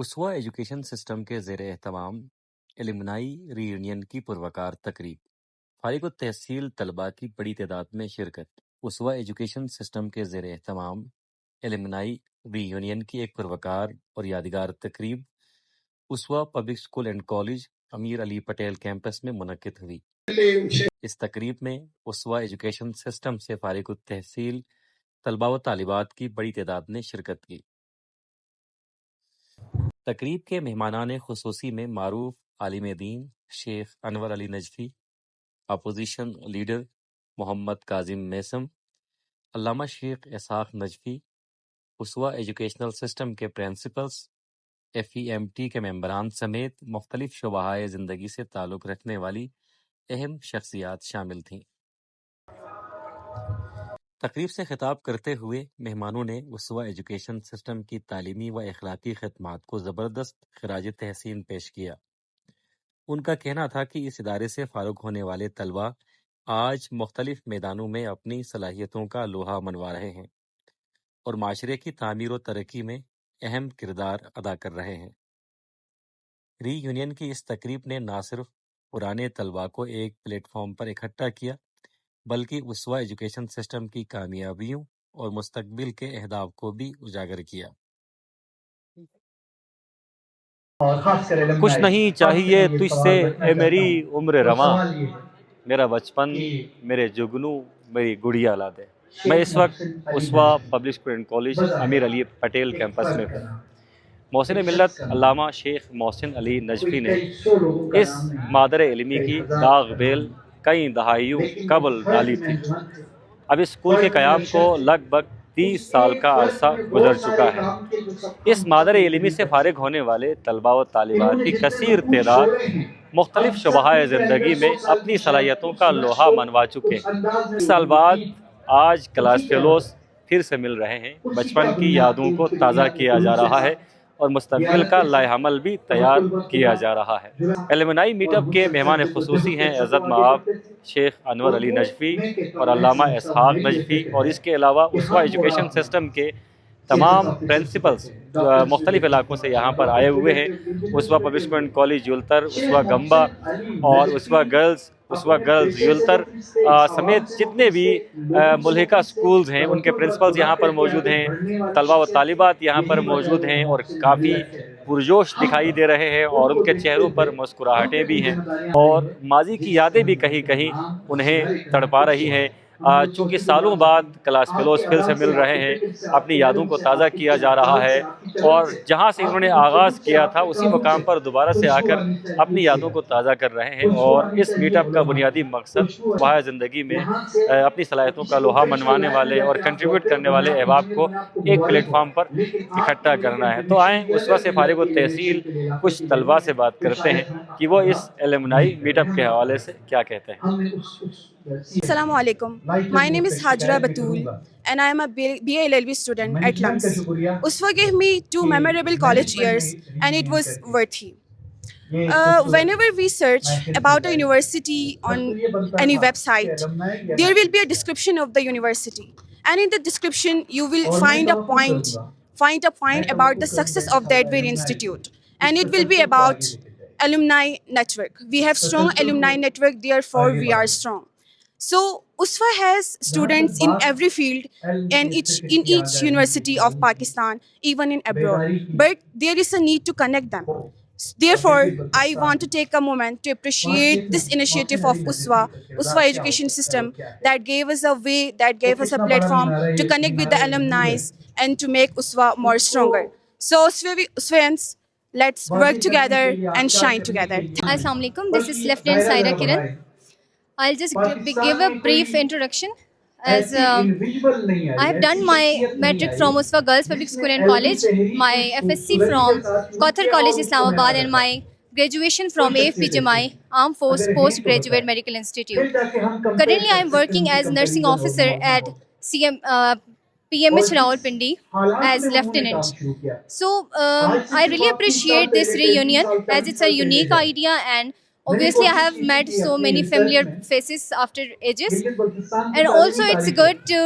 اسوا education system کے زیر اہتمام المنائی ری یونین کی پروکار تقریب، فارغ التحصیل طلباء کی بڑی تعداد میں شرکت۔ اسوا ایجوکیشن سسٹم کے زیر اہتمام المنائی ری یونین کی ایک پروکار اور یادگار تقریب Aswa public school and college Amir Ali Patel campus میں منعقد ہوئی۔ اس تقریب میں اسوا ایجوکیشن سسٹم سے فارغ التحصیل طلباء و طالبات کی بڑی تعداد نے شرکت کی۔ تقریب کے مہمانان خصوصی میں معروف عالم دین شیخ انور علی نجفی، اپوزیشن لیڈر محمد کاظم میثم، علامہ شیخ اسحاق نجفی، اسوا ایجوکیشنل سسٹم کے پرنسپلز، FEMT کے ممبران سمیت مختلف شعبۂ زندگی سے تعلق رکھنے والی اہم شخصیات شامل تھیں۔ تقریب سے خطاب کرتے ہوئے مہمانوں نے اسوا ایجوکیشن سسٹم کی تعلیمی و اخلاقی خدمات کو زبردست خراج تحسین پیش کیا۔ ان کا کہنا تھا کہ اس ادارے سے فارغ ہونے والے طلباء آج مختلف میدانوں میں اپنی صلاحیتوں کا لوہا منوا رہے ہیں اور معاشرے کی تعمیر و ترقی میں اہم کردار ادا کر رہے ہیں۔ ری یونین کی اس تقریب نے نہ صرف پرانے طلباء کو ایک پلیٹ فارم پر اکٹھا کیا بلکہ اسوا ایجوکیشن سسٹم کی کامیابیوں اور مستقبل کے اہداف کو بھی اجاگر کیا۔ کچھ نہیں چاہیے تجھ سے اے میری عمر رواں، میرا بچپن میرے جگنو میری گڑیا لا دے۔ میں اس وقت Aswa public school and college Amir Ali Patel campus میں ہوں۔ محسن ملت علامہ شیخ محسن علی نجفی نے اس مادر علمی کی داغ بیل کئی دہائیوں قبل ڈالی تھی۔ اب اس اسکول کے قیام کو لگ بھگ 30 سال کا عرصہ گزر چکا ہے۔ اس مادر علمی سے فارغ ہونے والے طلباء و طالبات کی کثیر تعداد مختلف شعبۂ زندگی میں اپنی صلاحیتوں کا لوہا منوا چکے ہیں۔ 30 سال بعد آج کلاس فیلوز پھر سے مل رہے ہیں، بچپن کی یادوں کو تازہ کیا جا رہا ہے اور مستقبل کا لائحہ عمل بھی تیار کیا جا رہا ہے۔ المنائی میٹ اپ کے مہمان خصوصی ہیں عزت مآب شیخ انور علی نجفی اور علامہ اسحاق نجفی، اور اس کے علاوہ اسوا ایجوکیشن سسٹم کے تمام پرنسپلز مختلف علاقوں سے یہاں پر آئے ہوئے ہیں۔ اسوا پبلک اسکول اینڈ کالج یولتر، اسوا گمبا اور اسوا گرلز یولتر سمیت جتنے بھی ملحقہ سکولز ہیں ان کے پرنسپلز یہاں پر موجود ہیں، طلباء و طالبات یہاں پر موجود ہیں اور کافی پرجوش دکھائی دے رہے ہیں اور ان کے چہروں پر مسکراہٹیں بھی ہیں اور ماضی کی یادیں بھی کہیں کہیں انہیں تڑپا رہی ہیں۔ چونکہ سالوں بعد کلاس فیلوز پھر سے مل رہے ہیں، اپنی یادوں کو تازہ کیا جا رہا ہے اور جہاں سے انہوں نے آغاز کیا تھا اسی مقام پر دوبارہ سے آ کر اپنی یادوں کو تازہ کر رہے ہیں۔ اور اس میٹ اپ کا بنیادی مقصد واحد زندگی میں اپنی صلاحیتوں کا لوہا منوانے والے اور کنٹریبیوٹ کرنے والے احباب کو ایک پلیٹ فارم پر اکٹھا کرنا ہے۔ تو آئیں اسوا سے فارغ التحصیل کچھ طلباء سے بات کرتے ہیں کہ وہ اس المنائی میٹ اپ کے حوالے سے کیا کہتے ہیں۔ Assalamu alaikum. My name is Hajra Batul and I am a BA LLB student at LUMS. USWA gave me 2 memorable college years and it was worthy. Whenever we search about a university on any website, there will be a description of the university. And in the description, you will find a point about the success of that very institute. And it will be about alumni network. We have strong alumni network, therefore we are strong. So USWA has students in every field and in each university of Pakistan, even in abroad. But there is a need to connect them. Therefore, I want to take a moment to appreciate this initiative of USWA education system that gave us a way, that gave us a platform to connect with the alumni and to make USWA more stronger. So USWAians, let's work together and shine together. Assalamu alaikum. This is Lieutenant Saira Kiran. I'll just give a brief introduction. As I have done my metric from USWA Girls Public School and College, my FSC from Kauthar College Islamabad, and my graduation from AFP Jamai Armed Force Postgraduate Medical Institute. Currently I am working as nursing officer at PMH Rawalpindi as lieutenant. So I really appreciate this reunion as it's a unique idea and obviously I have met so many familiar faces after ages, and also it's good to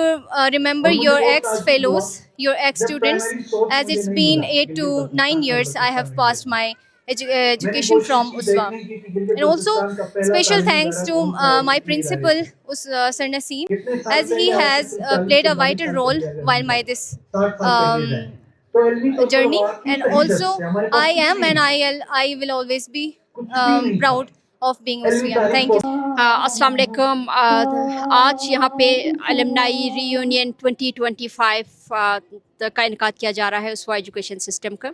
remember your ex-fellows, your ex-students, as it's been 8 to 9 years I have passed my education from USWA. And also special thanks to my principal, Sir Naseem, as he has played a vital role while my this um, journey. And also I am, and I will always be proud of being Uswian. Thank you. السلام علیکم. آج یہاں پہ المنائی ری union 2025 کا انعقاد کیا جا رہا ہے اسوا ایجوکیشن سسٹم کا.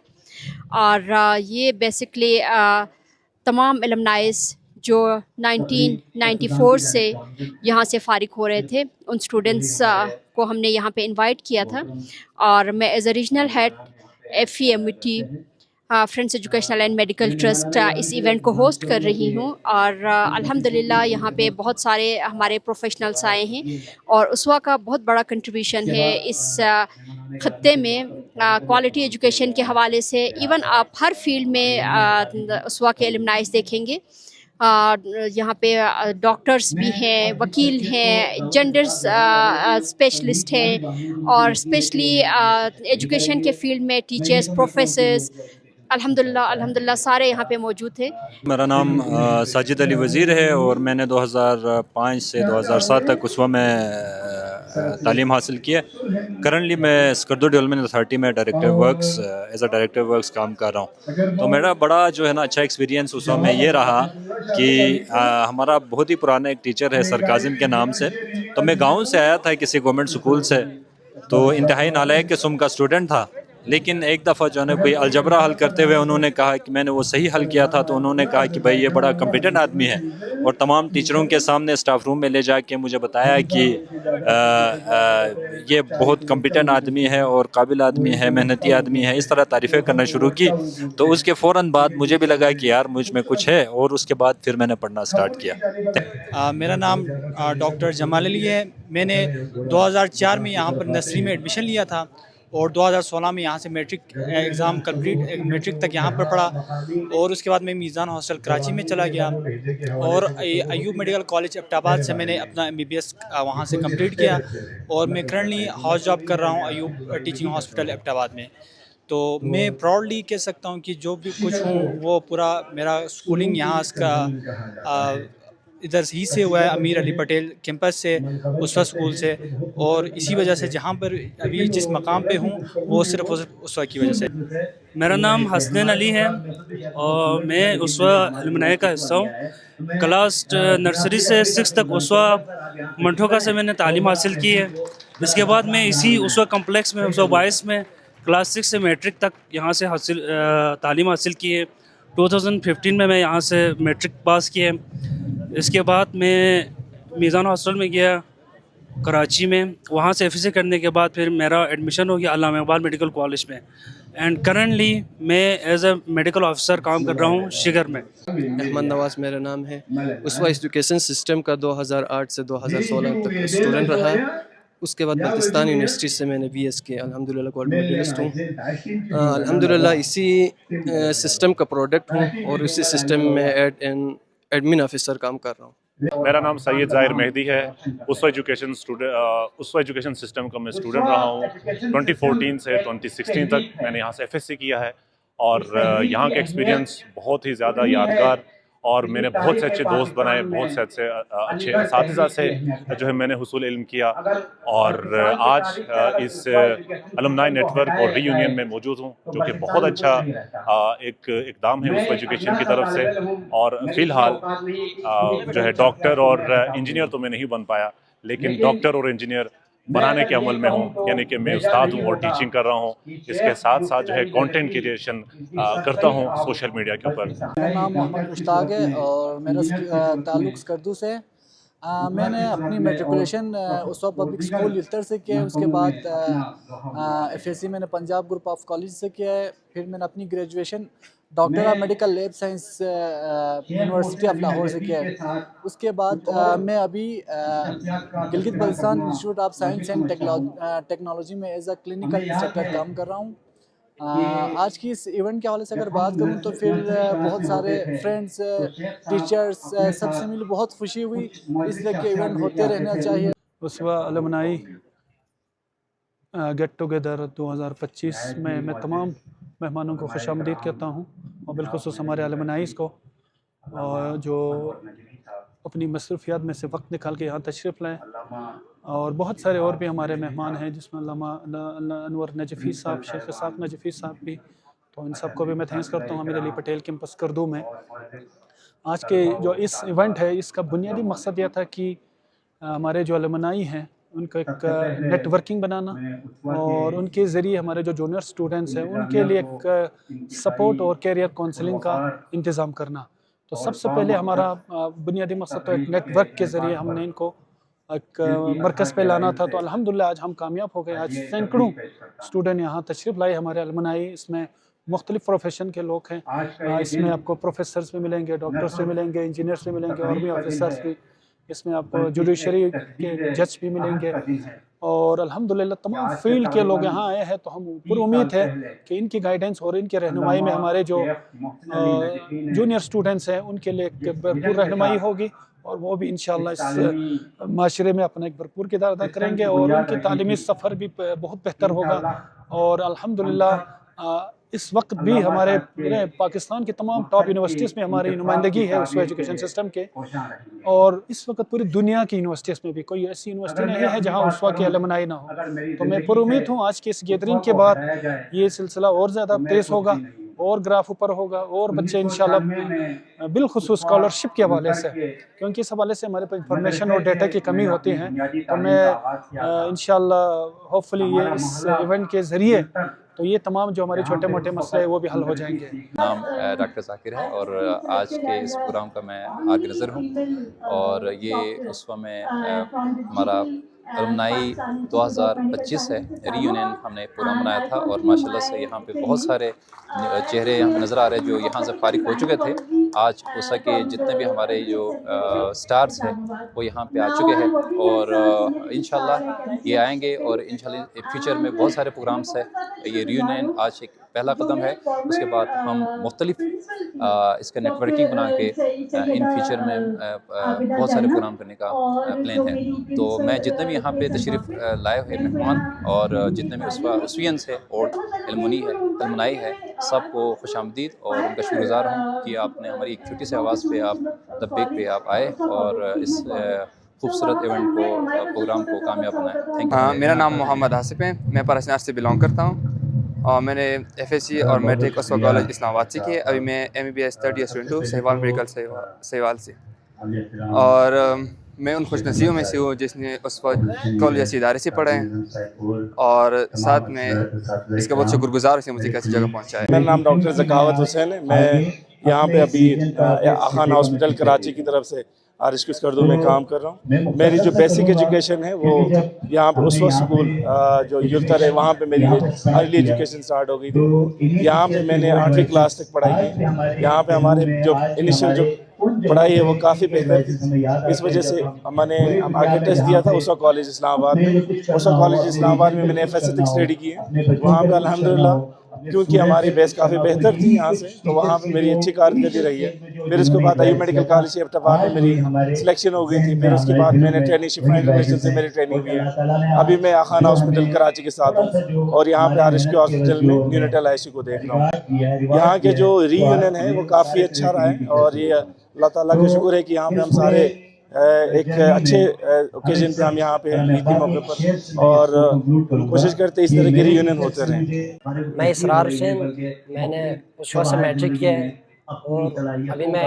اور یہ بیسکلی تمام المنائز جو 1994 سے یہاں سے فارغ ہو رہے تھے ان اسٹوڈنٹس کو ہم نے یہاں پہ انوائٹ کیا تھا. اور میں as a regional head FEMT friends educational and medical trust اس ایونٹ کو ہوسٹ کر رہی ہوں. اور الحمدللہ یہاں پہ بہت سارے ہمارے پروفیشنلس آئے ہیں اور اسوا کا بہت بڑا کنٹریبیوشن ہے اس خطے میں کوالٹی ایجوکیشن کے حوالے سے. ایون آپ ہر فیلڈ میں اسوا کے المنائز دیکھیں گے. یہاں پہ ڈاکٹرس بھی ہیں, وکیل ہیں, جینڈرس اسپیشلسٹ ہیں, اور اسپیشلی ایجوکیشن کے فیلڈ میں ٹیچرس, پروفیسرز, الحمدللہ سارے یہاں پہ موجود تھے. میرا نام ساجد علی وزیر ہے اور میں نے 2005 سے 2007 تک اسوا میں تعلیم حاصل کی ہے. کرنٹلی میں اسکردو ڈیولپمنٹ اتھارٹی میں director works as a director works کام کر رہا ہوں. تو میرا بڑا جو ہے نا اچھا ایکسپیرینس اسوا میں یہ رہا کہ ہمارا بہت ہی پرانا ایک ٹیچر ہے سر کاظم کے نام سے. تو میں گاؤں سے آیا تھا کسی گورنمنٹ اسکول سے, تو انتہائی نالائق قسم کا اسٹوڈنٹ تھا. لیکن ایک دفعہ جو ہے نا کوئی الجبرا حل کرتے ہوئے انہوں نے کہا کہ میں نے وہ صحیح حل کیا تھا, تو انہوں نے کہا کہ بھائی یہ بڑا کمپیٹنٹ آدمی ہے, اور تمام ٹیچروں کے سامنے اسٹاف روم میں لے جا کے مجھے بتایا کہ یہ بہت کمپیٹنٹ آدمی ہے اور قابل آدمی ہے, محنتی آدمی ہے, اس طرح تعریفیں کرنا شروع کی. تو اس کے فوراً بعد مجھے بھی لگا کہ یار مجھ میں کچھ ہے, اور اس کے بعد پھر میں نے پڑھنا اسٹارٹ کیا. میرا نام ڈاکٹر جمال علی ہے. میں نے 2004 میں یہاں پر نرسری میں ایڈمیشن لیا تھا اور 2016 میں یہاں سے میٹرک ایگزام کمپلیٹ میٹرک تک یہاں پر پڑھا, اور اس کے بعد میں میزان ہاسٹل کراچی میں چلا گیا, اور ایوب میڈیکل کالج ایبٹ آباد سے میں نے اپنا MBBS وہاں سے کمپلیٹ کیا, اور میں کرنٹلی ہاؤس جاب کر رہا ہوں ایوب ٹیچنگ ہاسپٹل ایبٹ آباد میں. تو میں پراؤڈلی کہہ سکتا ہوں کہ جو بھی کچھ ہوں وہ پورا میرا اسکولنگ یہاں اس کا ادھر ہی سے ہوا ہے, امیر علی پٹیل کیمپس سے, اسوا اسکول سے, اور اسی وجہ سے جہاں پر ابھی جس مقام پہ ہوں وہ صرف اسوا کی وجہ سے. میرا نام حسنین علی ہے اور میں اسوا المنائے کا حصہ ہوں. کلاس نرسری سے 6 تک اسوا منٹھوکا سے میں نے تعلیم حاصل کی ہے. اس کے بعد میں اسی اسوا کمپلیکس میں اسوا 22 میں کلاس 6 سے میٹرک تک یہاں سے تعلیم حاصل کی ہے. 2015 میں یہاں سے میٹرک پاس کیے. اس کے بعد میں میزان ہاسٹل میں گیا کراچی میں, وہاں سے FEC کرنے کے بعد پھر میرا ایڈمیشن ہو گیا علامہ اقبال میڈیکل کالج میں, اینڈ کرنٹلی میں ایز اے میڈیکل آفیسر کام کر رہا ہوں شگر میں. احمد نواز میرا نام ہے. اسوا ایجوکیشن سسٹم کا 2008 سے 2016 تک اسٹوڈنٹ رہا. اس کے بعد پاکستان یونیورسٹی سے میں نے BS کیا. الحمدللہ گولڈ میڈلسٹ ہوں. الحمدللہ اسی سسٹم کا پروڈکٹ ہوں اور اسی سسٹم میں ایڈمن آفیسر کام کر رہا ہوں. میرا نام سید ظاہر مہدی ہے. اسوا ایجوکیشن سسٹم کا میں اسٹوڈنٹ رہا ہوں. 2014 سے 2016 تک میں نے یہاں سے FSC کیا ہے, اور یہاں کا ایکسپیرینس بہت ہی زیادہ یادگار, اور میں نے بہت سے اچھے دوست بنائے, بہت سے اچھے اساتذہ سے جو ہے میں نے حصول علم کیا, اور آج اس المنائی نیٹ ورک اور ری یونین میں موجود ہوں, جو کہ بہت اچھا ایک اقدام ہے اس ایجوکیشن کی طرف سے. اور فی الحال جو ہے ڈاکٹر اور انجینئر تو میں نہیں بن پایا, لیکن ڈاکٹر اور انجینئر بنانے کے عمل میں ہوں, یعنی کہ میں استاد ہوں اور ٹیچنگ کر رہا ہوں. اس کے ساتھ ساتھ جو ہے کانٹینٹ کریشن کرتا ہوں سوشل میڈیا کے اوپر. میرا نام محمد مشتاق ہے اور میرا تعلق اسکردو سے. میں نے اپنی میٹریکولیشن اسوا پبلک اسکول للتر سے کیا ہے. اس کے بعد FSC میں نے پنجاب گروپ آف کالج سے کیا ہے. پھر میں نے اپنی graduation doctor of medical lab science university of Lahore سے کیا ہے. اس کے بعد میں ابھی Gilgit Baltistan institute of science and technology میں ایز اے کلینکل انسٹرکٹر کام کر رہا ہوں. آج کی اس ایونٹ کے حوالے سے اگر بات کروں تو پھر بہت سارے فرینڈس ٹیچرس سب سے مل بہت خوشی ہوئی، اس لیے کہ ایونٹ ہوتے رہنا چاہیے۔ اسوہ الومنائی گیٹ ٹوگیدر 2025 میں تمام مہمانوں کو خوش آمدید کہتا ہوں، اور بالخصوص ہمارے الومنائیز کو جو اپنی مصروفیات میں سے وقت نکال کے یہاں تشریف لائیں، اور بہت سارے اور بھی ہمارے مہمان ہیں جس میں علامہ انور نجفی صاحب، شیخ اسحاق نجفی صاحب بھی، تو ان سب کو بھی میں تھینکس کرتا ہوں۔ امیر علی پٹیل کیمپس کردو میں آج کے جو اس ایونٹ ہے، اس کا بنیادی مقصد یہ تھا کہ ہمارے جو الومنائی ہیں ان کا ایک نیٹ ورکنگ بنانا، اور ان کے ذریعے ہمارے جو جونیئر اسٹوڈنٹس ہیں ان کے لیے ایک سپورٹ اور کیریئر کونسلنگ کا انتظام کرنا۔ تو سب سے پہلے ہمارا بنیادی مقصد تو ایک نیٹ ورک کے ذریعے ہم نے ان کو ایک مرکز پہ لانا تھا، تو الحمدللہ آج ہم کامیاب ہو گئے۔ آج سینکڑوں اسٹوڈنٹ یہاں تشریف لائے ہمارے الومنائی، اس میں مختلف پروفیشن کے لوگ ہیں، اس میں آپ کو پروفیسرز بھی ملیں گے، ڈاکٹرز بھی ملیں گے، انجینئرز بھی ملیں گے، اور بھی آفیسرز بھی، اس میں آپ کو جوڈیشری کے جج بھی ملیں گے، اور الحمدللہ تمام فیلڈ کے لوگ یہاں آئے ہیں۔ تو ہم پر امید ہے کہ ان کی گائیڈنس اور ان کی رہنمائی میں ہمارے جو جونیئر اسٹوڈنٹس ہیں ان کے لیے ایک بھرپور رہنمائی ہوگی، اور وہ بھی انشاءاللہ اس معاشرے میں اپنا ایک بھرپور کردار ادا کریں گے، اور ان کی تعلیمی سفر بھی بہت بہتر ہوگا۔ اور الحمدللہ اس وقت بھی ہمارے پاکستان کی تمام ٹاپ یونیورسٹیز میں ہماری نمائندگی ہے اسوہ ایجوکیشن سسٹم کے، اور اس وقت پوری دنیا کی یونیورسٹیز میں بھی کوئی ایسی یونیورسٹی نہیں ہے جہاں اسوہ کے الومنائی نہ ہو۔ تو میں پر امید ہوں آج کی اس گیدرنگ کے بعد یہ سلسلہ اور زیادہ تیز ہوگا، اور گراف اوپر ہوگا، اور بچے انشاءاللہ بالخصوص اسکالرشپ کے حوالے سے، کیونکہ اس حوالے سے ہمارے پاس انفارمیشن اور ڈیٹا کی کمی ہوتی ہے، تو میں انشاءاللہ ہوپفلی یہ اس ایونٹ کے ذریعے تو یہ تمام جو ہمارے چھوٹے موٹے مسئلے ہیں وہ بھی حل ہو جائیں گے۔ نام ڈاکٹر ذاکر ہے، اور آج کے اس پروگرام کا میں آگے نظر ہوں، اور یہ اسوہ میں ہمارا الومنائی 2025 ہے، ری یونین ہم نے پروگرام بنایا تھا، اور ماشاءاللہ سے یہاں پہ بہت سارے چہرے یہاں نظر آ رہے ہیں جو یہاں سے فارغ ہو چکے تھے۔ آج اسوہ کے جتنے بھی ہمارے جو سٹارز ہیں وہ یہاں پہ آ چکے ہیں، اور انشاءاللہ یہ آئیں گے، اور انشاءاللہ فیوچر میں بہت سارے پروگرامس ہیں۔ یہ ری یونین آج ایک پہلا قدم ہے، اس کے بعد ہم مختلف اس کا نیٹ ورکنگ بنا کے ان فیوچر میں بہت سارے پروگرام کرنے کا پلان ہے۔ تو میں جتنے بھی یہاں پہ تشریف لائے ہوئے مہمان، اور جتنے بھی اسویئنس ہے اور الومنائی ہے، سب کو خوش آمدید، اور ان کا شکر گزار ہوں کہ آپ نے ہماری ایک چھوٹی سی آواز پہ آپ لبیک پہ آپ آئے، اور اس خوبصورت ایونٹ کو پروگرام کو کامیاب بنائے۔ Thank you. میرا نام محمد آصف ہے، میں پارسنار سے بلانگ کرتا ہوں، اور میں نے ایف ایس سی اور میٹرک اسوہ کالج اسلام آباد سے کی ہے۔ ابھی میں M B B S 3rd year student ہوں، سہوال میڈیکل سہوال سے، اور میں ان خوش نصیبوں میں سے ہوں جس نے اسوہ کالج جیسے ادارے سے پڑھا ہے، اور ساتھ میں اس کا بہت شکر گزار سے مجھے کیسی جگہ پہنچا ہے۔ میرا نام ڈاکٹر ذکاوت حسین ہے، میں یہاں پہ ابھی آخانہ ہاسپٹل کراچی کی طرف سے ریسکیو کردو میں کام کر رہا ہوں۔ میری جو بیسک ایجوکیشن ہے وہ یہاں پہ اسوہ اسکول جو یلتر ہے وہاں پہ میری ارلی ایجوکیشن سٹارٹ ہو گئی تھی۔ یہاں پہ میں نے 8ویں کلاس تک پڑھائی کی۔ یہاں پہ ہمارے جو انیشیل جو پڑھائی ہے وہ کافی بہتر تھی، اس وجہ سے ہم نے آگے ٹیسٹ دیا تھا اسوہ کالج اسلام آباد میں۔ اسوہ کالج اسلام آباد میں نے ایف ایس سی تک اسٹڈی کی ہے، وہاں پہ الحمدللہ کیونکہ ہماری بیس کافی بہتر تھی یہاں سے، تو وہاں پہ میری اچھی کارکردگی رہی ہے۔ پھر اس کے بعد ایوب میڈیکل کالج ایبٹ آباد میں میری سلیکشن ہو گئی تھی، پھر اس کے بعد میں نے ٹریننگ شپ انٹرنیشنل سے میری ٹریننگ ہوئی ہے۔ ابھی میں آخانہ ہاسپٹل کراچی کے ساتھ ہوں، اور یہاں پہ ریسکیو ہاسپٹل میں نیونیٹل آئی سی کو دیکھ رہا ہوں۔ یہاں کے جو ری یونین ہے وہ کافی اچھا رہا ہے، اور یہ اللہ تعالیٰ کا شکر ہے کہ یہاں پہ ہم سارے ایک اچھے اوکیزن پہ ہم یہاں پہ عیدی موقع پر، اور کوشش کرتے اس طرح کے ری یونین ہوتے رہیں۔ میں اسرار حسین، میں نے اسوہ سے میٹرک کیا ہے، اور ابھی میں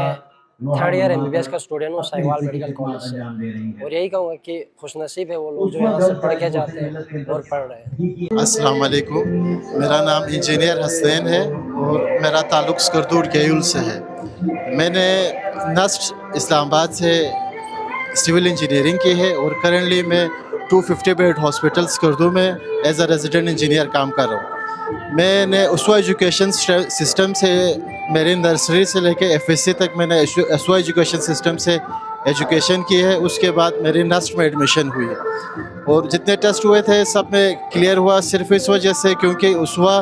3rd year M B B S کا اسٹوڈنٹ ہوں سہوال میڈیکل کالج سے، اور یہی کہوں گا کہ خوش نصیب ہے وہ لوگ جو یہاں سے پڑھ کے جاتے ہیں اور پڑھ رہے ہیں۔ السلام علیکم، میرا نام انجینئر حسین ہے، اور میرا تعلق سکردو گیول سے ہے۔ میں نے نسٹ اسلام آباد سے سول انجینئرنگ کی ہے، اور کرنٹلی میں 250 بیڈ ہاسپٹل سکردو میں ایز اے ریزیڈنٹ انجینئر کام کر رہا ہوں۔ میں نے اسوہ ایجوکیشن سسٹم سے میری نرسری سے لے کے ایف ایس سی تک میں نے اسوہ ایجوکیشن سسٹم سے ایجوکیشن کی ہے۔ اس کے بعد میری نسٹ میں ایڈمیشن ہوئی، اور جتنے ٹیسٹ ہوئے تھے سب میں کلیئر ہوا، صرف اس وجہ سے کیونکہ اسوہ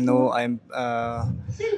Now I am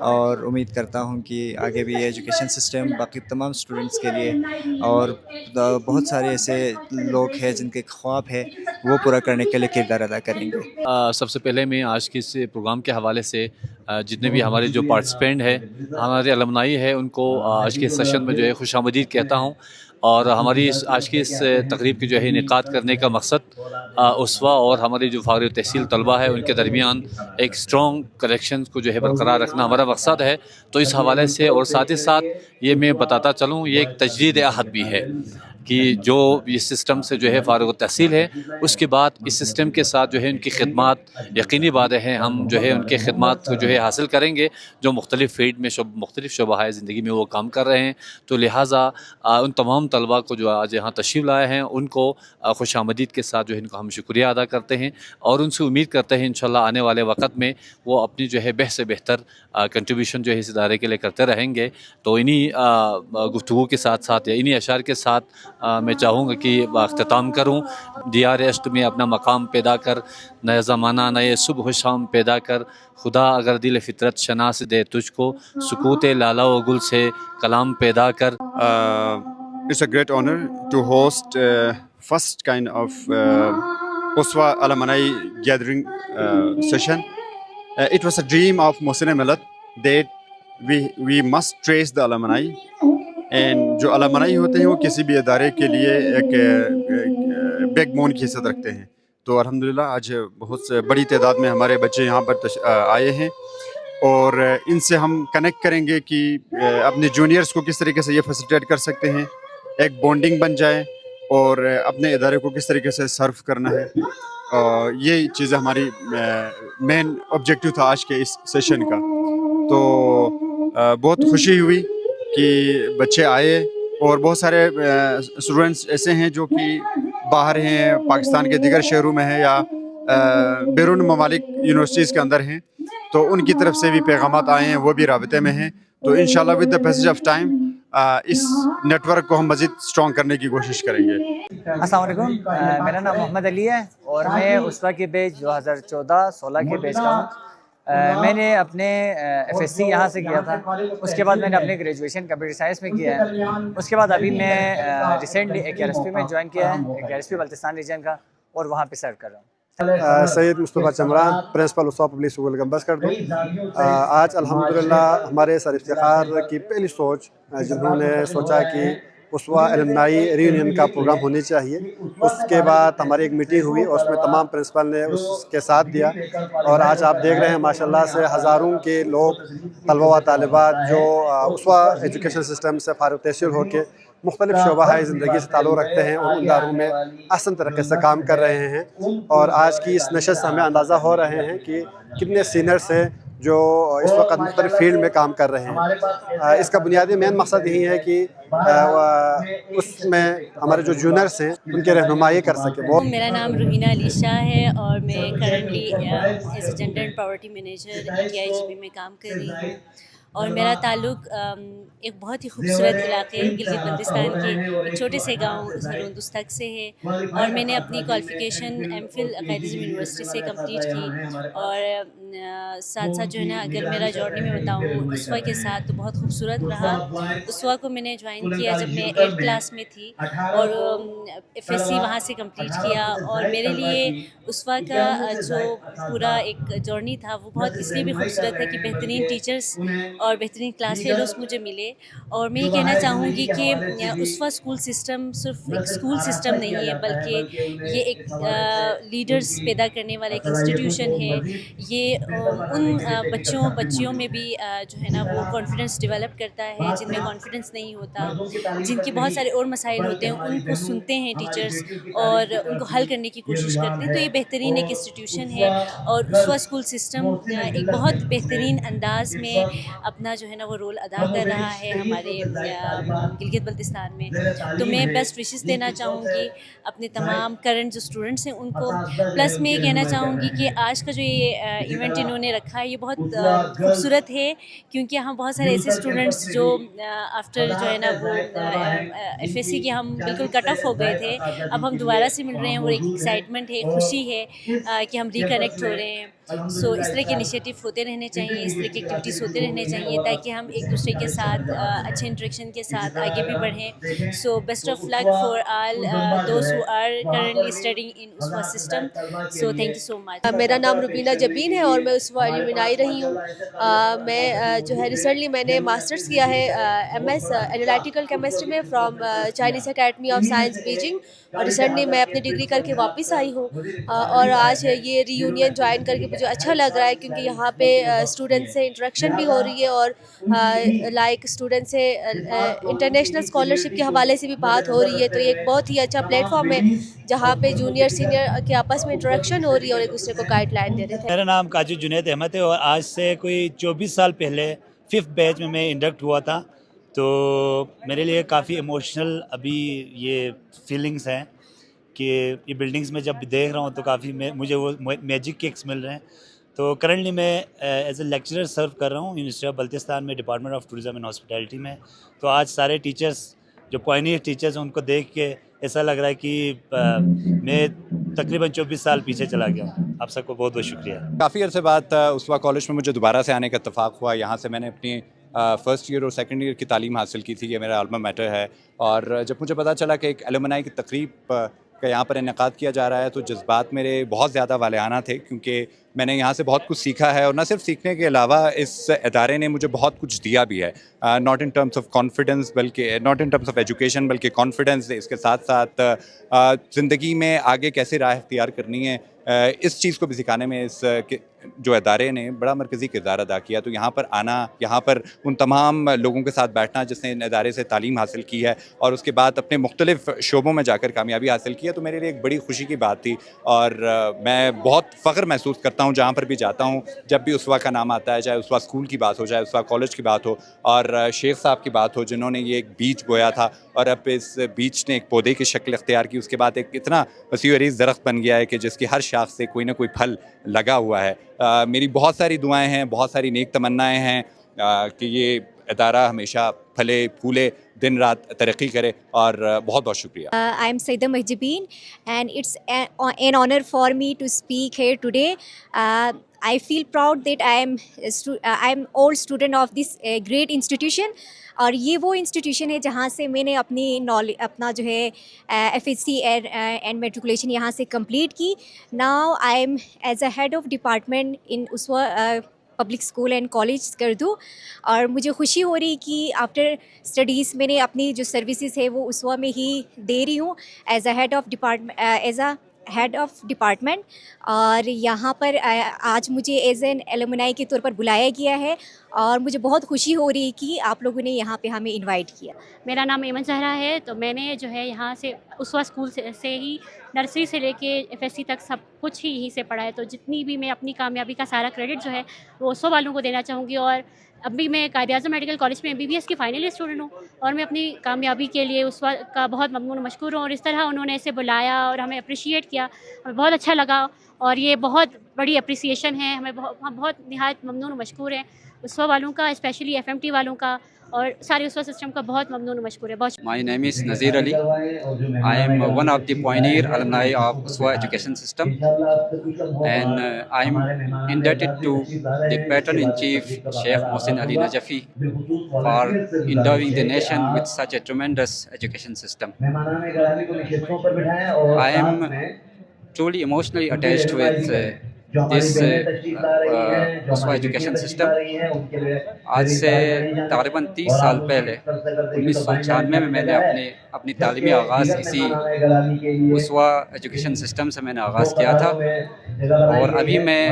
اور امید کرتا ہوں کہ آگے بھی یہ ایجوکیشن سسٹم باقی تمام اسٹوڈنٹس کے لیے اور بہت سارے ایسے لوگ ہیں جن کے خواب ہے وہ پورا کرنے کے لیے کردار ادا کریں گے۔ سب سے پہلے میں آج کے اس پروگرام کے حوالے سے جتنے بھی ہمارے جو پارٹیسپینٹ ہیں ہمارے المنائی ہیں ان کو آج کے سیشن میں جو ہے خوش آمدید کہتا ہوں، اور ہماری آج کی اس تقریب کی جو ہے انعقاد کرنے کا مقصد اسوا اور ہمارے جو فارغ تحصیل طلبہ ہے ان کے درمیان ایک اسٹرانگ کنیکشن کو جو ہے برقرار رکھنا ہمارا مقصد ہے۔ تو اس حوالے سے اور ساتھ ہی ساتھ یہ میں بتاتا چلوں یہ ایک تجدید عہد بھی ہے کہ جو اس سسٹم سے جو ہے فارغ التحصیل ہے اس کے بعد اس سسٹم کے ساتھ جو ہے ان کی خدمات یقینی باتیں ہیں، ہم جو ہے ان کے خدمات کو جو ہے حاصل کریں گے جو مختلف فیلڈ میں مختلف شعبہ زندگی میں وہ کام کر رہے ہیں۔ تو لہٰذا ان تمام طلباء کو جو آج یہاں تشریف لائے ہیں ان کو خوش آمدید کے ساتھ جو ہے ان کو ہم شکریہ ادا کرتے ہیں اور ان سے امید کرتے ہیں انشاءاللہ آنے والے وقت میں وہ اپنی جو ہے بہتر سے بہتر کنٹریبیوشن جو ہے اس ادارے کے لیے کرتے رہیں گے۔ تو انہی گفتگو کے ساتھ ساتھ یا انہی اشعار کے ساتھ میں چاہوں گا کہ اختتام کروں۔ دیار عشق میں اپنا مقام پیدا کر، نئے زمانہ نئے صبح و شام پیدا کر، خدا اگر دل فطرت شناس دے تجھ کو، سکوت لالا و گل سے کلام پیدا کر۔ It's a great honor to host first kind of Uswa alumni gathering session. It was a dream of Mohsin Millat that we must trace the alumni. And جو علمائی ہوتے ہیں وہ کسی بھی ادارے کے لیے ایک بیک بون کی حیثیت رکھتے ہیں۔ تو الحمدللہ آج بہت بڑی تعداد میں ہمارے بچے یہاں پر آئے ہیں اور ان سے ہم کنیکٹ کریں گے کہ اپنے جونیئرس کو کس طریقے سے یہ فیسیلیٹیٹ کر سکتے ہیں، ایک بانڈنگ بن جائے اور اپنے ادارے کو کس طریقے سے سرو کرنا ہے۔ یہ چیزیں ہماری مین آبجیکٹیو تھا آج کے اس سیشن کا۔ تو بہت خوشی ہوئی کہ بچے آئے اور بہت سارے اسٹوڈنٹس ایسے ہیں جو کہ باہر ہیں، پاکستان کے دیگر شہروں میں ہیں یا بیرون ممالک یونیورسٹیز کے اندر ہیں، تو ان کی طرف سے بھی پیغامات آئے ہیں، وہ بھی رابطے میں ہیں۔ تو انشاءاللہ with the passage of time اس نیٹ ورک کو ہم مزید اسٹرانگ کرنے کی کوشش کریں گے۔ السلام علیکم، میرا نام محمد علی ہے اور میں اسوا کے بیچ 2014-16 کے بیچ کا ہوں۔ میں نے اپنے ایف ایس سی یہاں سے کیا تھا، اس کے بعد میں نے اپنے گریجویشن کمپیوٹر سائنس میں کیا ہے۔ اس کے بعد ابھی میں ریسنٹلی ایک آر ایس پی میں جوائن کیا ہے، ایک R S P Baltistan region کا، اور وہاں پہ سرو کر رہا ہوں۔ سید مصطفیٰ چمران، principal Aswa public school Gumbaz کر دوں۔ آج الحمدللہ ہمارے سر افتخار کی پہلی سوچ جنہوں نے سوچا کہ اسوا المنائی ری یونین کا پروگرام ہونے چاہیے، اس کے بعد ہماری ایک میٹنگ ہوئی اور اس میں تمام پرنسپل نے اس کے ساتھ دیا، اور آج آپ دیکھ رہے ہیں ماشاءاللہ سے ہزاروں کے لوگ طلبہ و طالبات جو اسوا ایجوکیشن سسٹم سے فارغ التحصیل ہو کے مختلف شعبہ زندگی سے تعلق رکھتے ہیں اور ان اداروں میں احسن طریقے سے کام کر رہے ہیں۔ اور آج کی اس نشست سے ہمیں اندازہ ہو رہے ہیں کہ کتنے سینئرس ہیں جو اس وقت مختلف فیلڈ میں کام کر رہے ہیں۔ اس کا بنیادی مین مقصد یہی ہے کہ اس میں ہمارے جو جونیئرس ہیں ان کی رہنمائی کر سکے۔ میرا نام روحینہ علی شاہ ہے اور میں currently as a gender and poverty manager KIGP میں کام کر رہی ہوں، اور میرا تعلق ایک بہت ہی خوبصورت علاقے گلگت بلتستان کے ایک چھوٹے سے گاؤں روندستک سے ہے، اور میں نے اپنی کوالیفیکیشن MPhil قائد-اعظم یونیورسٹی سے کمپلیٹ کی، اور ساتھ ساتھ جو ہے نا اگر میرا جرنی میں بتاؤں اسوا کے ساتھ تو بہت خوبصورت رہا۔ اسوا کو میں نے جوائن کیا جب میں 8 کلاس میں تھی اور FSC وہاں سے کمپلیٹ کیا، اور میرے لیے اسوا کا جو پورا ایک جرنی تھا وہ بہت اس لیے بھی خوبصورت ہے کہ بہترین ٹیچرس اور بہترین کلاس فیلوز مجھے ملے۔ اور میں یہ کہنا چاہوں گی کہ اسوا اسکول سسٹم صرف ایک اسکول سسٹم نہیں ہے بلکہ یہ ایک لیڈرز پیدا کرنے والا ایک انسٹیٹیوشن ہے۔ یہ ان بچیوں میں بھی جو ہے نا وہ کانفیڈنس ڈیولپ کرتا ہے جن میں کانفیڈنس نہیں ہوتا، جن کے بہت سارے اور مسائل ہوتے ہیں، ان کو سنتے ہیں ٹیچرز اور ان کو حل کرنے کی کوشش کرتے ہیں۔ تو یہ بہترین ایک انسٹیٹیوشن ہے، اور اسوا اسکول سسٹم ایک بہت بہترین انداز میں اپنا جو ہے نا وہ رول ادا کر رہا ہے ہمارے گلگت بلتستان میں۔ تو میں بیسٹ وشز دینا چاہوں گی اپنے تمام کرنٹ جو اسٹوڈنٹس ہیں ان کو، پلس میں یہ کہنا چاہوں گی کہ آج کا جو یہ ایونٹ انہوں نے رکھا ہے یہ بہت خوبصورت ہے، کیونکہ ہم بہت سارے ایسے اسٹوڈنٹس جو آفٹر جو ہے نا وہ FSC کے ہم بالکل کٹ آف ہو گئے تھے، اب ہم دوبارہ سے مل رہے ہیں، وہ ایک ایکسائٹمنٹ ہے، خوشی ہے کہ ہم ریکنیکٹ ہو رہے ہیں۔ سو اس طرح کے انیشیٹو ہوتے رہنے چاہیے, اس طرح کی ایکٹیویٹیز ہوتے رہنے چاہیے تاکہ ہم ایک دوسرے کے ساتھ اچھے انٹریکشن کے ساتھ آگے بھی بڑھیں. So best of luck for all those who are currently studying in Aswa system. So thank you so much. میرا نام روبینہ جبین ہے اور میں اسوا ایلومنائی رہی ہوں. میں جو ہے ریسنٹلی میں نے ماسٹرز کیا ہے ایم ایس انالائٹیکل کیمسٹری میں from Chinese academy of science Beijing, اور ریسنٹلی میں اپنی ڈگری کر کے واپس آئی ہوں. اور آج یہ ری یونین جوائن کر کے مجھے اچھا لگ رہا ہے کیونکہ یہاں پہ اسٹوڈنٹ سے انٹریکشن بھی ہو رہی ہے اور لائک اسٹوڈنٹ سے انٹرنیشنل اسکالرشپ کے حوالے سے بھی بات ہو رہی ہے. تو یہ ایک بہت ہی اچھا پلیٹ فارم ہے جہاں پہ جونیئر سینئر کے آپس میں انٹریکشن ہو رہی ہے اور ایک دوسرے کو گائیڈ لائن دے رہے تھے. میرا نام قاضی جنید احمد ہے اور آج سے کوئی 24 سال پہلے 5th بیچ میں انڈکٹ ہوا تھا. تو میرے لیے کافی ایموشنل ابھی یہ فیلنگس ہیں کہ یہ بلڈنگس میں جب دیکھ رہا ہوں تو کافی مجھے وہ میجک کیکس مل رہے ہیں. تو کرنٹلی میں ایز اے لیکچرر سرو کر رہا ہوں یونیورسٹی آف بلتستان میں, department of tourism and hospitality میں. تو آج سارے ٹیچرس جو پوائنیئر ٹیچرس ہیں ان کو دیکھ کے ایسا لگ رہا ہے کہ میں تقریباً 24 سال پیچھے چلا گیا ہوں. آپ سب کو بہت بہت شکریہ. کافی عرصے بعد اسوا کالج میں مجھے دوبارہ سے آنے کا اتفاق ہوا. یہاں سے میں نے اپنی فرسٹ ایئر اور سیکنڈ ایئر کی تعلیم حاصل کی تھی. یہ میرا الما میٹر ہے. اور جب مجھے پتہ چلا کہ ایک ایلومنائی کی تقریب کا یہاں پر انعقاد کیا جا رہا ہے تو جذبات میرے بہت زیادہ والہانہ تھے, کیونکہ میں نے یہاں سے بہت کچھ سیکھا ہے. اور نہ صرف سیکھنے کے علاوہ اس ادارے نے مجھے بہت کچھ دیا بھی ہے, not in terms of confidence بلکہ not in terms of education بلکہ کانفیڈنس. اس کے ساتھ ساتھ زندگی میں آگے کیسے راہ اختیار کرنی ہے اس چیز کو بھی سکھانے میں اس جو ادارے نے بڑا مرکزی کردار ادا کیا. تو یہاں پر آنا, یہاں پر ان تمام لوگوں کے ساتھ بیٹھنا جس نے ان ادارے سے تعلیم حاصل کی ہے اور اس کے بعد اپنے مختلف شعبوں میں جا کر کامیابی حاصل کی ہے, تو میرے لیے ایک بڑی خوشی کی بات تھی. اور میں بہت فخر محسوس کرتا ہوں جہاں پر بھی جاتا ہوں, جب بھی اسوا کا نام آتا ہے, چاہے اسوا اسکول کی بات ہو, چاہے اسوا کالج کی بات ہو, اور شیخ صاحب کی بات ہو جنہوں نے یہ ایک بیج بویا تھا اور اب اس بیج نے ایک پودے کی شکل اختیار کی. اس کے بعد ایک اتنا وسیع و عریض درخت بن گیا ہے کہ جس کی ہر شاخ سے کوئی نہ کوئی پھل لگا ہوا ہے. میری بہت ساری دعائیں ہیں, بہت ساری نیک تمنائیں ہیں کہ یہ ادارہ ہمیشہ پھلے پھولے, دن رات ترقی کرے. اور بہت بہت شکریہ. I am Saida Mahjabeen and it's an honor for me to speak here today. I feel proud that I am old student of this great institution. اور یہ وہ انسٹیٹیوشن ہے جہاں سے میں نے اپنا جو ہے FSC اینڈ میٹریکولیشن یہاں سے کمپلیٹ کی. Now I am as a head of department in Aswa public school and college Skardu. اور مجھے خوشی ہو رہی کہ آفٹر اسٹڈیز میں نے اپنی جو سروسز ہے وہ اسوا میں ہی دے رہی ہوں as a head of department. اور یہاں پر آج مجھے ایز این ایلومنائی کے طور پر بلایا گیا ہے اور مجے بہت خوشی ہو رہی ہے کہ آپ لوگوں نے یہاں پہ ہمیں انوائٹ کیا. میرا نام ایمن زہرا ہے. تو میں نے جو ہے یہاں سے اسوا اسکول سے ہی نرسری سے لے کے FSC تک سب کچھ ہی یہیں سے پڑھا ہے. تو جتنی بھی میں اپنی کامیابی کا سارا کریڈٹ جو ہے وہ اسوا والوں کو دینا چاہوں گی. اور اب بھی میں قائد اعظم میڈیکل کالج میں MBBS کی فائنل ایئر اسٹوڈنٹ ہوں اور میں اپنی کامیابی کے لیے اسوا کا بہت ممنون و مشکور ہوں. اور اس طرح انہوں نے اسے بلایا اور ہمیں اپریشیٹ کیا, ہمیں بہت اچھا لگا اور یہ بہت بڑی اپریسیشن ہے. ہم بہت نہایت ممنون و مشکور ہیں اسوا والوں کا, اسپیشلی FMT والوں کا اور سارے اسوا سسٹم کا بہت ممنون و مشکور ہے. بہت My name is Nazir Ali. I am one of the pioneer alumni of USWA education system and I am indebted to the patron-in-chief Sheikh Mohsin Ali Najafi for endowing the nation with such a tremendous education system. I am truly emotionally attached with this USWA education system. آج سے تقریباً 30 سال پہلے 1996 میں نے اپنی تعلیمی آغاز اسی USWA ایجوکیشن سسٹم سے میں نے آغاز کیا تھا. اور ابھی میں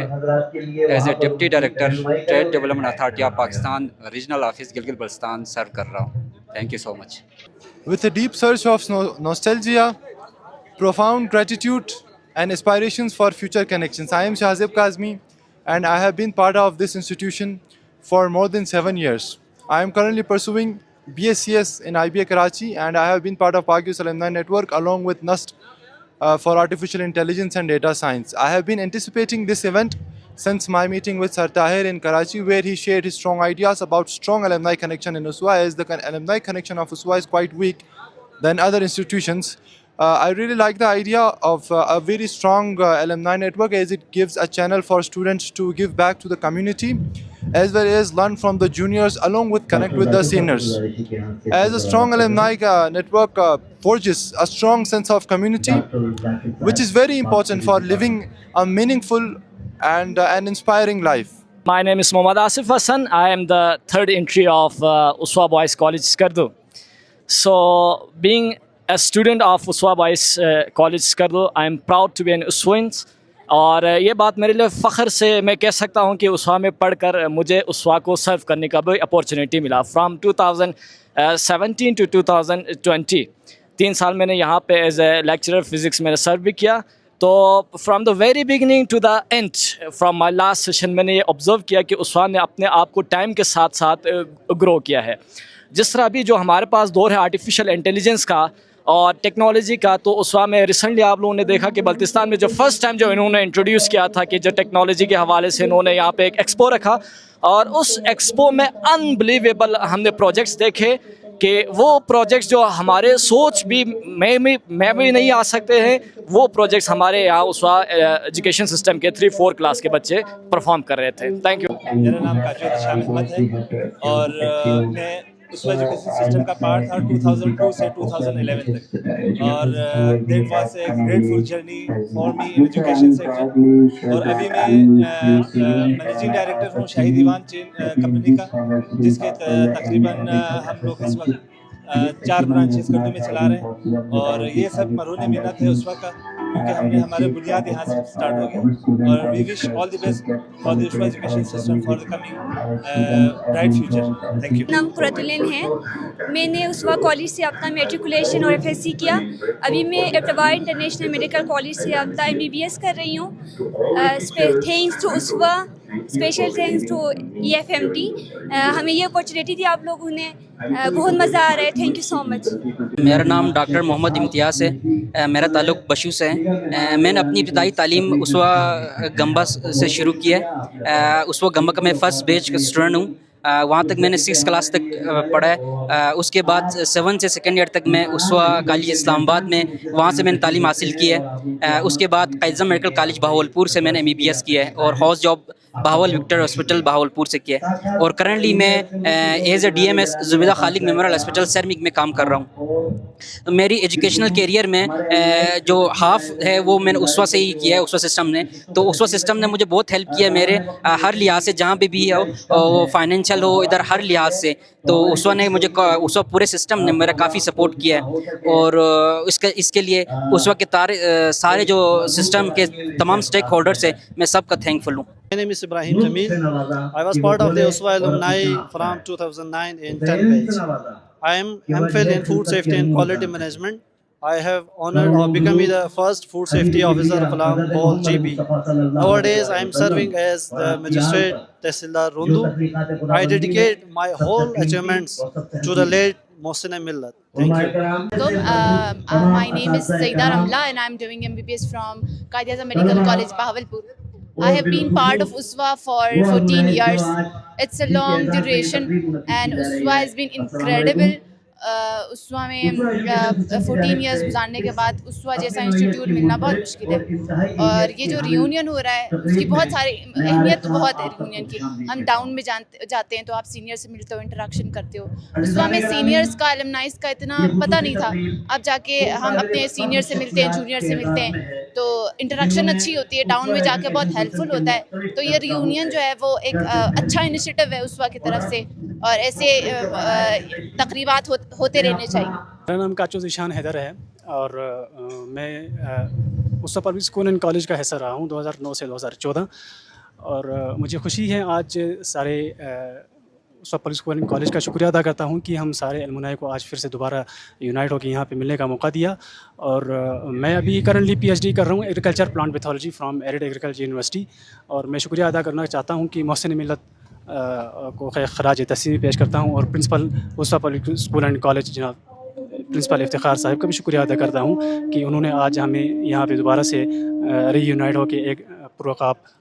as a deputy director trade development authority of Pakistan regional office Gilgit Baltistan serve کر رہا ہوں. Thank you so much. With a deep surge of nostalgia, profound gratitude and aspirations for future connections, I am Shahzeb Kazmi and I have been part of this institution for more than 7 years. I am currently pursuing BScs in IBA Karachi and I have been part of Pakistan Alumni Network along with NUST for Artificial Intelligence and Data Science. I have been anticipating this event since my meeting with Sir Tahir in Karachi, where he shared his strong ideas about strong alumni connection in USWA, as the alumni connection of USWA is quite weak than other institutions. I really like the idea of a very strong alumni network, as it gives a channel for students to give back to the community, as well as learn from the juniors along with connect with the seniors. As a strong alumni network forges a strong sense of community, which is very important for living a meaningful and an inspiring life. My name is Mohammad Asif Hassan. I am the third entry of Uswa Boys College, Skardu. So, being a student of Uswa Boys College, Skardu, I am proud to be an Uswin. اور یہ بات میرے لیے فخر سے میں کہہ سکتا ہوں کہ اسوا میں پڑھ کر مجھے اسوا کو سرو کرنے کا بھی اپورچونیٹی ملا. فرام 2017 ٹو 2020 3 سال میں نے یہاں پہ ایز اے لیکچرر فزکس میں نے سرو بھی کیا. تو from the very beginning to the end, from my last session, میں نے یہ آبزرو کیا کہ اسوا نے اپنے آپ کو ٹائم کے ساتھ ساتھ گرو کیا ہے. جس طرح بھی جو ہمارے پاس دور ہے آرٹیفیشیل انٹیلیجنس کا اور ٹیکنالوجی کا، تو اسوا میں ریسنٹلی آپ لوگوں نے دیکھا کہ بلتستان میں جو فرسٹ ٹائم جو انہوں نے انٹروڈیوس کیا تھا کہ جو ٹیکنالوجی کے حوالے سے انہوں نے یہاں پہ ایک ایکسپو رکھا، اور اس ایکسپو میں انبلیویبل ہم نے پروجیکٹس دیکھے کہ وہ پروجیکٹس جو ہمارے سوچ بھی میں بھی نہیں آ سکتے ہیں، وہ پروجیکٹس ہمارے یہاں اسوا ایجوکیشن سسٹم کے 3-4 کلاس کے بچے پرفارم کر رہے تھے. Thank you. میرا نام کاجود شام احمد ہے اور میں اسوا ایجوکیشن سسٹم کا پارٹ تھا 2002 سے 2011 تک، اور that was a grateful journey for me in education sector. اور ابھی میں مینیجنگ ڈائریکٹر ہوں شاہی دیوان چین کمپنی کا، جس کے تقریباً ہم لوگ اس وقت 4 برانچز اردو میں چلا رہے ہیں. اور یہ سب مرہون محنت ہے اسوا کا، کیونکہ ہم نے ہمارے بنیاد یہاں سے اسٹارٹ ہو گیا. اور we wish all the best for the Aswa education system for the coming bright future. Thank you. نام قرۃ العین ہے. میں نے اسوا کالج سے اپنا میٹریکولیشن اور FSC کیا. ابھی میں ایبٹوا انٹرنیشنل میڈیکل کالج سے اپنا MBBS کر رہی ہوں. Thanks to Aswa, special thanks to EFMT. ہمیں یہ اپارچونیٹی دی آپ لوگوں نے، بہت مزہ آ رہا ہے. Thank you so much. میرا نام ڈاکٹر محمد امتیاز ہے. میرا تعلق بشو سے ہے. میں نے اپنی ابتدائی تعلیم اسوا گمبا سے شروع کی ہے. اسوا گمبا کا میں فرسٹ بیچ کا اسٹوڈنٹ ہوں. وہاں تک میں نے 6 کلاس تک پڑھا ہے. اس کے بعد 7 سے 2nd ایئر تک میں اسوا کالج اسلام آباد میں، وہاں سے میں نے تعلیم حاصل کی ہے. اس کے بعد قائد اعظم میڈیکل کالج بہاولپور سے میں نے MBBS کیا ہے، اور house job Bahawal Victoria hospital Bahawalpur سے کیا ہے. اور کرنٹلی میں ایز اے DMS زبیدہ خالق میموریل ہاسپٹل سرمک میں کام کر رہا ہوں. میری ایجوکیشنل کیریئر میں جو ہاف ہے وہ میں نے اسوا سے ہی کیا ہے، اسوا سسٹم نے. تو اسوا سسٹم نے مجھے بہت ہیلپ کیا میرے ہر لحاظ سے، جہاں پہ بھی ہو، فائنینشیل ہو، ادھر ہر لحاظ سے. تو اسوا نے مجھے، اسوا پورے سسٹم نے میرا کافی سپورٹ کیا ہے. اور اس کے لیے اسوا کے سارے جو سسٹم کے تمام اسٹیک ہولڈرس ہیں، میں سب کا تھینک فل ہوں. My name is Ibrahim Jamil. I was part of the USWA alumni from 2009 in 10 batch. I am MPhil in Food Safety and Quality Management. I have honored of becoming the first food safety officer from whole GB. Nowadays, I am serving as the Magistrate Tehsildar Rundu. I dedicate my whole achievements to the late Mohsin Millat. Thank you. My name is Saida Ramla and I am doing MBBS from Qaid Azam Medical College, Bahawalpur. I have been part of USWA for 14 years. It's a long duration and USWA has been incredible. USWA میں 14 years گزارنے کے بعد USWA جیسا institute ملنا بہت مشکل ہے. اور یہ جو ریونین ہو رہا ہے اس کی بہت ساری اہمیت تو بہت ہے ریونین کی. ہم ڈاؤن میں جاتے ہیں تو آپ سینئر سے ملتے ہو، انٹریکشن کرتے ہو. USWA میں سینئرس کا، المنائز کا اتنا پتہ نہیں تھا. اب جا کے ہم اپنے سینئر سے ملتے ہیں، جونیئر سے ملتے ہیں، تو انٹریکشن اچھی ہوتی ہے. ڈاؤن میں جا کے بہت ہیلپ فل ہوتا ہے. تو یہ ریونین جو ہے وہ ایک اچھا انیشیٹو ہے USWA کی طرف سے، اور ایسے تقریبات ہوتے رہنے چاہیے. میرا نام کاچو ذیشان حیدر ہے اور میں اسوا پبلک اسکول اینڈ کالج کا حصہ رہا ہوں 2009 سے 2014. اور مجھے خوشی ہے آج سارے اسوا پبلک اسکول اینڈ کالج کا شکریہ ادا کرتا ہوں کہ ہم سارے الومنائی کو آج پھر سے دوبارہ یونائٹ ہو کے یہاں پہ ملنے کا موقع دیا. اور میں ابھی کرنٹلی PhD کر رہا ہوں agriculture plant pathology from arid agriculture university. اور میں شکریہ ادا کرنا چاہتا ہوں کہ محسن ملت کو خراج تحسین پیش کرتا ہوں، اور principal Aswa public school and college جناب پرنسپل افتخار صاحب کا بھی شکریہ ادا کرتا ہوں کہ انہوں نے آج ہمیں یہاں پہ دوبارہ سے ری یونائٹ ہو کے ایک پروقاب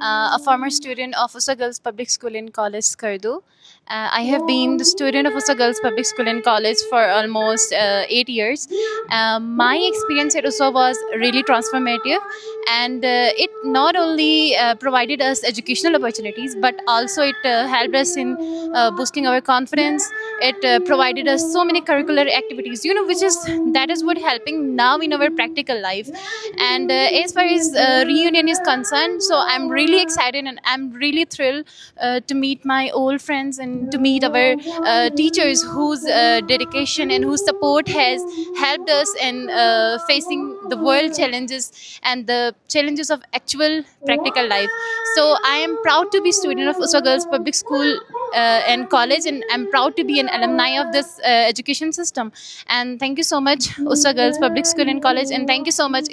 a former student of Uswa Girls Public School in College, Skardu. I have been the student of Uswa Girls Public School in College for almost 8 years. My experience at Uswa was really transformative, and it not only provided us educational opportunities, but also it helped us in boosting our confidence. It provided us so many curricular activities, that is what helping now in our practical life. And as far as reunion is concerned, so I'm really excited and I'm really thrilled to meet my old friends and to meet our teachers whose dedication and whose support has helped us in facing the world challenges and the challenges of actual practical life. So I am proud to be student of Uswa Girls Public School and College, and I'm proud to be an alumni of this education system. And thank you so much Uswa Girls Public School and College, and thank you so much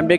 MD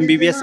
MBBS